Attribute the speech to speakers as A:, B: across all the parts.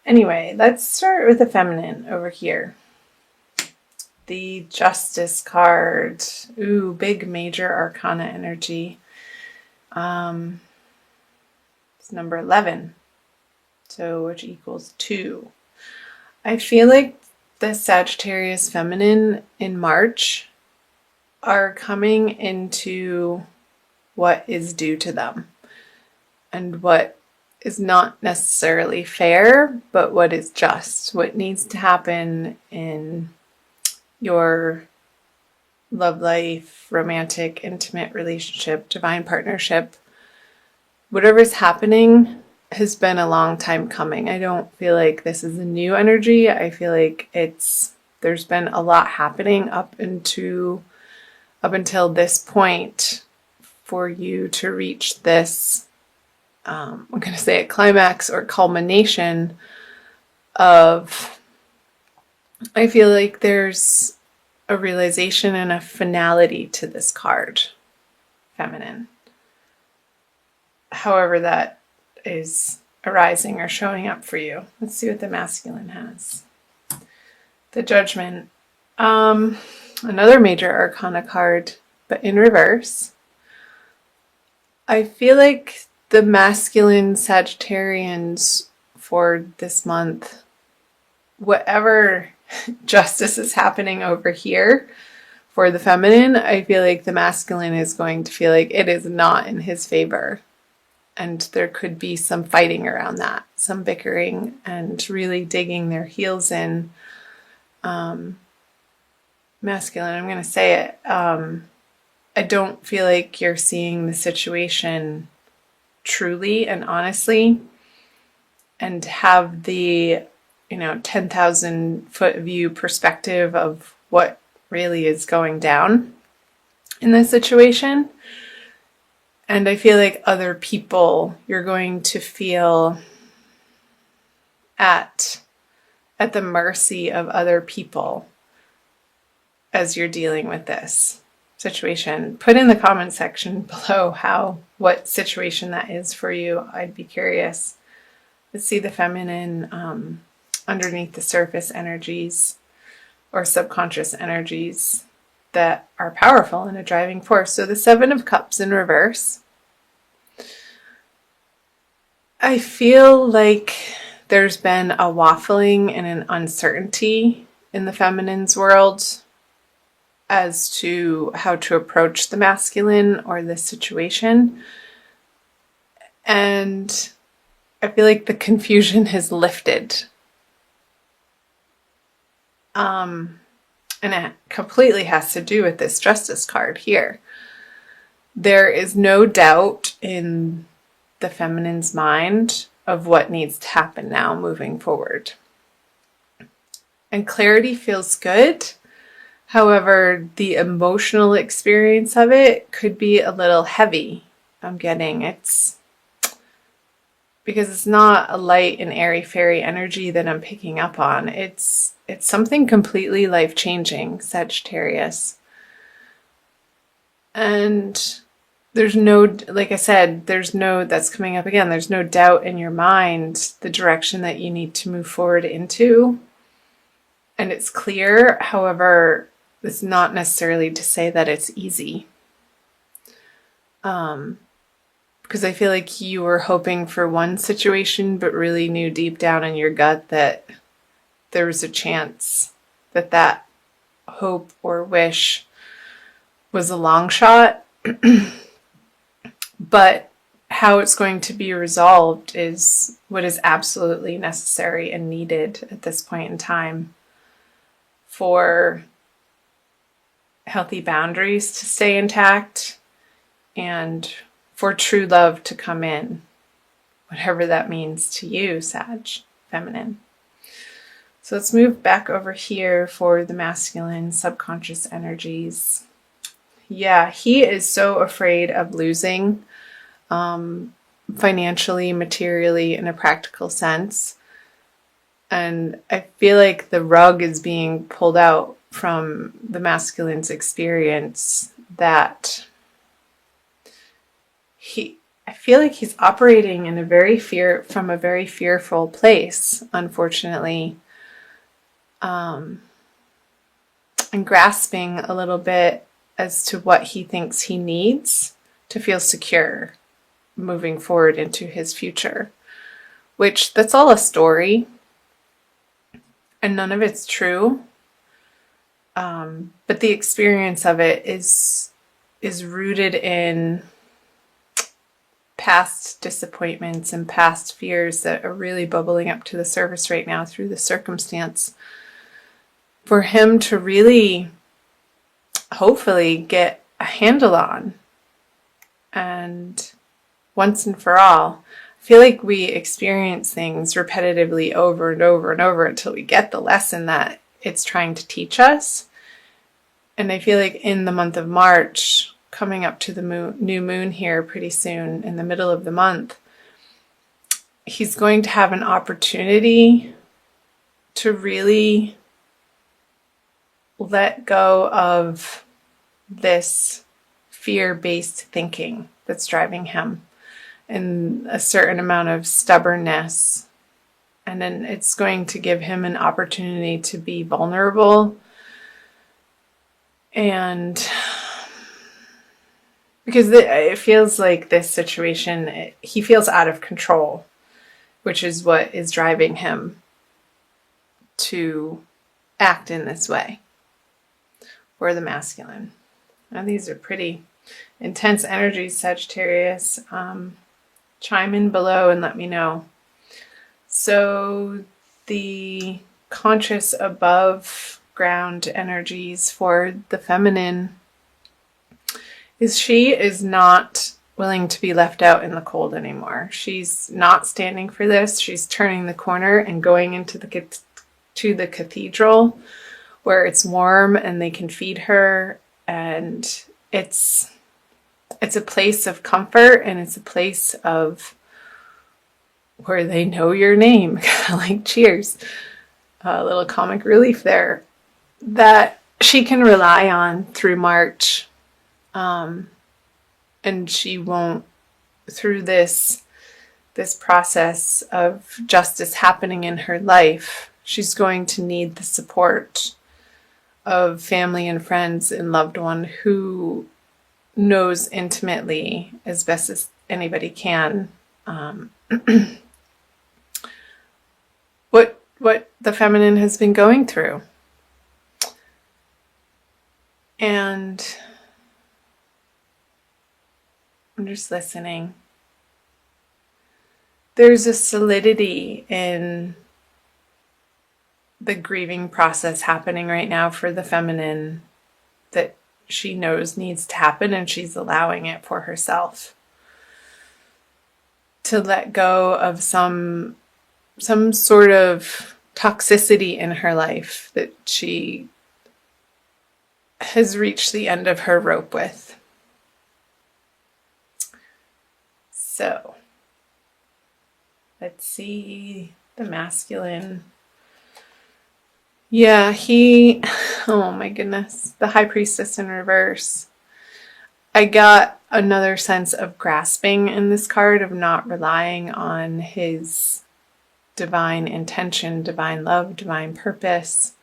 A: Anyway, let's start with the feminine over here. The Justice card. Ooh, big major arcana energy. It's number 11. So which equals 2. I feel like the Sagittarius feminine in March are coming into what is due to them and what is not necessarily fair, but what is just, what needs to happen in your love life, romantic, intimate relationship, divine partnership. Whatever's happening has been a long time coming. I don't feel like this is a new energy. I feel like there's been a lot happening up until this point for you to reach this, I'm going to say a climax or culmination of, I feel like there's a realization and a finality to this card, feminine. However that is arising or showing up for you. Let's see what the masculine has. The Judgment. Another major arcana card, but in reverse. I feel like the masculine Sagittarians for this month, whatever justice is happening over here for the feminine, I feel like the masculine is going to feel like it is not in his favor. And there could be some fighting around that, some bickering and really digging their heels in. Masculine, I'm going to say it. I don't feel like you're seeing the situation truly and honestly and have the 10,000 foot view perspective of what really is going down in this situation. And I feel like other people, you're going to feel at the mercy of other people as you're dealing with this situation. Put in the comment section below what situation that is for you. I'd be curious. Let's see the feminine underneath the surface energies or subconscious energies that are powerful and a driving force. So the 7 of Cups in reverse. I feel like there's been a waffling and an uncertainty in the feminine's world as to how to approach the masculine or this situation. And I feel like the confusion has lifted. And it completely has to do with this Justice card here. There is no doubt in the feminine's mind of what needs to happen now moving forward. And clarity feels good. However, the emotional experience of it could be a little heavy. I'm getting it's because it's not a light and airy fairy energy that I'm picking up on. It's something completely life-changing, Sagittarius. And there's no, like I said, that's coming up again. There's no doubt in your mind the direction that you need to move forward into. And it's clear. However, it's not necessarily to say that it's easy. Because I feel like you were hoping for one situation, but really knew deep down in your gut that there was a chance that hope or wish was a long shot. But how it's going to be resolved is what is absolutely necessary and needed at this point in time for healthy boundaries to stay intact and for true love to come in, whatever that means to you, Sag, feminine. So let's move back over here for the masculine subconscious energies. Yeah, he is so afraid of losing financially, materially, in a practical sense. And I feel like the rug is being pulled out from the masculine's experience that I feel like he's operating in from a very fearful place, unfortunately, and grasping a little bit as to what he thinks he needs to feel secure moving forward into his future, which that's all a story and none of it's true. But the experience of it is rooted in past disappointments and past fears that are really bubbling up to the surface right now through the circumstance. For him to really, hopefully, get a handle on, and once and for all, I feel like we experience things repetitively over and over and over until we get the lesson that it's trying to teach us. And I feel like in the month of March, coming up to the new moon here pretty soon, in the middle of the month, he's going to have an opportunity to really let go of this fear-based thinking that's driving him, and a certain amount of stubbornness. And then it's going to give him an opportunity to be vulnerable, and because it feels like this situation, he feels out of control, which is what is driving him to act in this way, or the masculine. Now these are pretty intense energies, Sagittarius. Chime in below and let me know. So the conscious above ground energies for the feminine is she is not willing to be left out in the cold anymore. She's not standing for this. She's turning the corner and going into the cathedral where it's warm and they can feed her, and it's a place of comfort, and it's a place of where they know your name, like Cheers, a little comic relief there, that she can rely on through March. And she won't, through this process of justice happening in her life, she's going to need the support of family and friends and loved one who knows intimately, as best as anybody can, what the feminine has been going through. And I'm just listening. There's a solidity in the grieving process happening right now for the feminine that she knows needs to happen, and she's allowing it for herself to let go of some sort of toxicity in her life that she has reached the end of her rope with. So let's see the masculine. Yeah, oh my goodness, the High Priestess in reverse. I got another sense of grasping in this card, of not relying on his divine intention, divine love, divine purpose.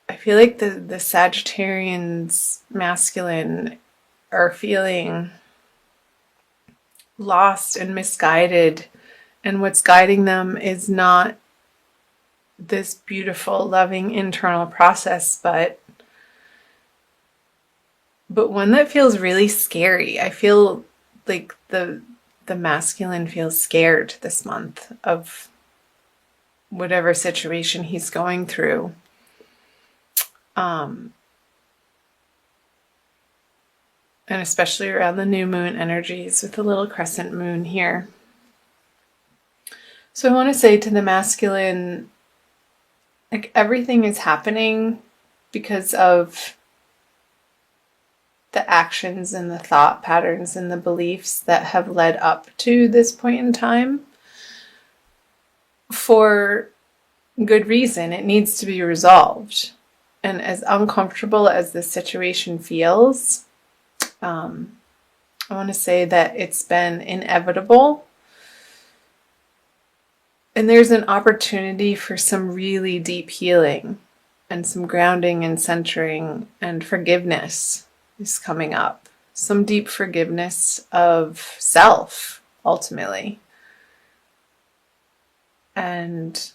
A: I feel like the Sagittarians masculine are feeling lost and misguided, and what's guiding them is not this beautiful, loving internal process, but one that feels really scary. I feel like the masculine feels scared this month of whatever situation he's going through. And especially around the new moon energies with the little crescent moon here. So I want to say to the masculine, like, everything is happening because of the actions and the thought patterns and the beliefs that have led up to this point in time, for good reason. It needs to be resolved. And as uncomfortable as this situation feels, I want to say that it's been inevitable. And there's an opportunity for some really deep healing and some grounding and centering and forgiveness is coming up. Some deep forgiveness of self, ultimately. And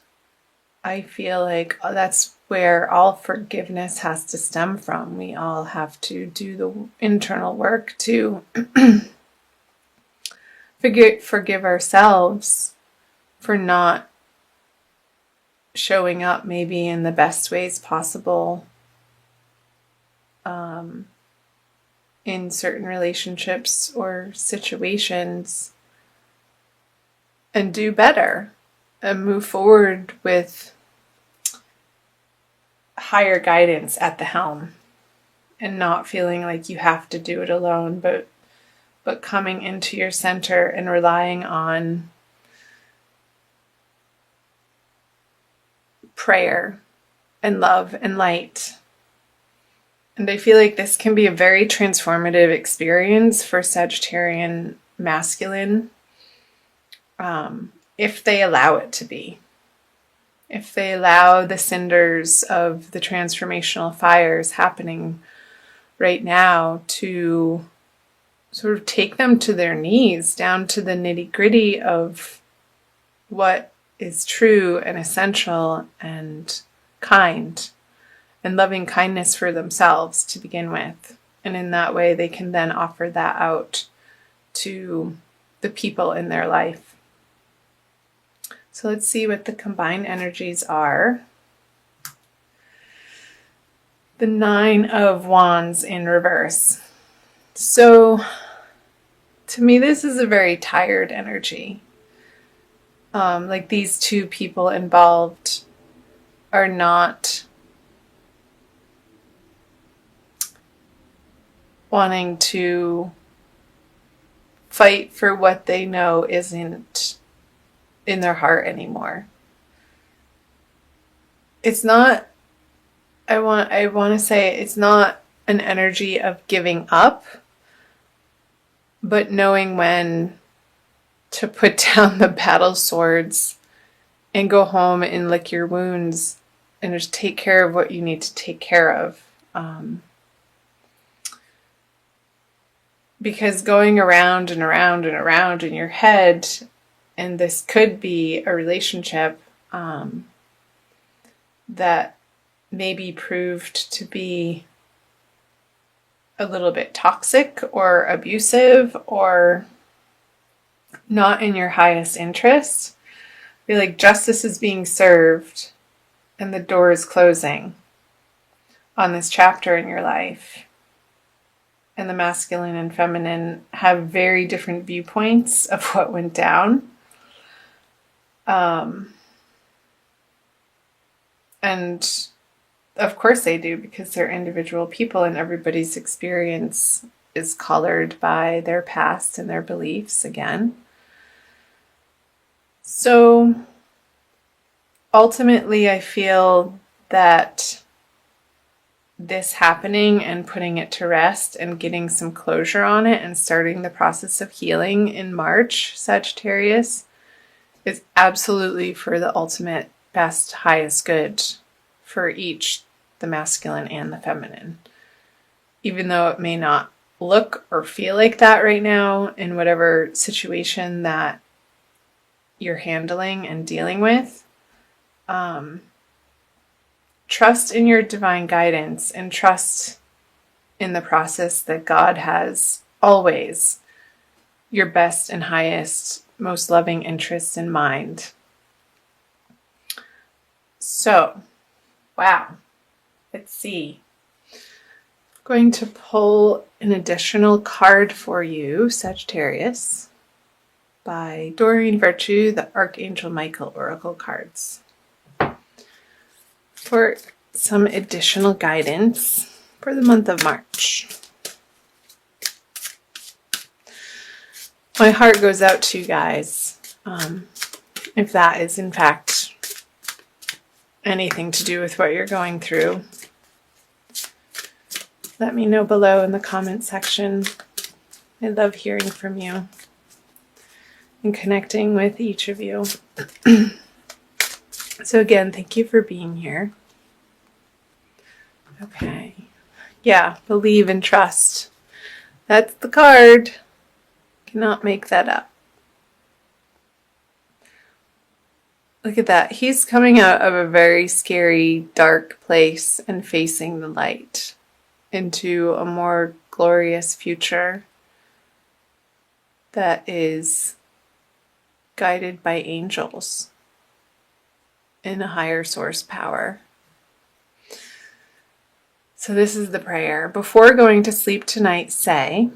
A: I feel like that's where all forgiveness has to stem from. We all have to do the internal work to forgive ourselves for not showing up maybe in the best ways possible in certain relationships or situations, and do better and move forward with higher guidance at the helm, and not feeling like you have to do it alone, but coming into your center and relying on prayer and love and light. And I feel like this can be a very transformative experience for Sagittarian masculine, if they allow it to be. If they allow the cinders of the transformational fires happening right now to sort of take them to their knees, down to the nitty-gritty of what is true and essential and kind, and loving kindness for themselves to begin with. And in that way, they can then offer that out to the people in their life. So let's see what the combined energies are. The 9 of Wands in reverse. So to me, this is a very tired energy. Like these two people involved are not wanting to fight for what they know isn't in their heart anymore. It's not, I want to say it's not an energy of giving up, but knowing when to put down the battle swords and go home and lick your wounds and just take care of what you need to take care of. Because going around and around and around in your head, and this could be a relationship that maybe proved to be a little bit toxic or abusive or not in your highest interest. I feel like justice is being served and the door is closing on this chapter in your life. And the masculine and feminine have very different viewpoints of what went down. And of course they do, because they're individual people and everybody's experience is colored by their past and their beliefs again. So ultimately, I feel that this happening and putting it to rest and getting some closure on it and starting the process of healing in March, Sagittarius, is absolutely for the ultimate best, highest good for each, the masculine and the feminine. Even though it may not look or feel like that right now in whatever situation that you're handling and dealing with, trust in your divine guidance and trust in the process that God has always your best and highest, most loving interests in mind. So, wow. Let's see. I'm going to pull an additional card for you, Sagittarius, by Doreen Virtue, the Archangel Michael Oracle cards, for some additional guidance for the month of March. My heart goes out to you guys, if that is in fact anything to do with what you're going through. Let me know below in the comment section. I love hearing from you and connecting with each of you. So again, thank you for being here. Okay. Yeah, believe and trust. That's the card. Cannot make that up. Look at that. He's coming out of a very scary, dark place and facing the light into a more glorious future that is guided by angels in a higher source power. So this is the prayer. Before going to sleep tonight, say,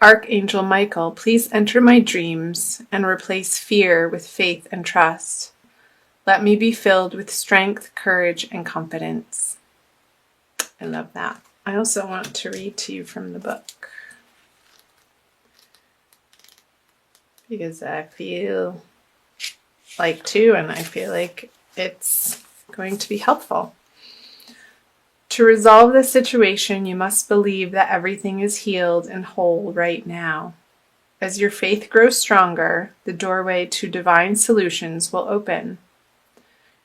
A: Archangel Michael, please enter my dreams and replace fear with faith and trust. Let me be filled with strength, courage, and confidence. I love that. I also want to read to you from the book, because I feel like to, and I feel like it's going to be helpful. To resolve this situation, you must believe that everything is healed and whole right now. As your faith grows stronger, the doorway to divine solutions will open.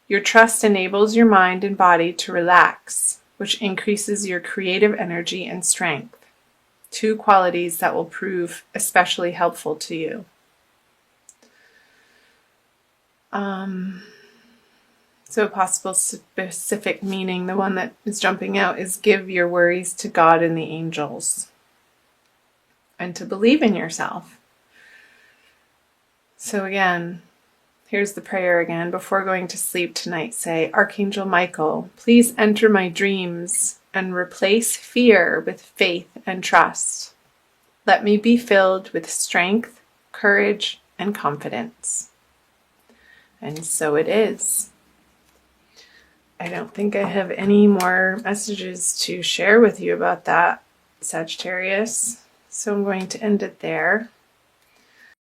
A: Your trust enables your mind and body to relax, which increases your creative energy and strength, two qualities that will prove especially helpful to you. So a possible specific meaning, the one that is jumping out, is give your worries to God and the angels, and to believe in yourself. So again, here's the prayer again. Before going to sleep tonight, say, Archangel Michael, please enter my dreams and replace fear with faith and trust. Let me be filled with strength, courage, and confidence. And so it is. I don't think I have any more messages to share with you about that, Sagittarius. So I'm going to end it there.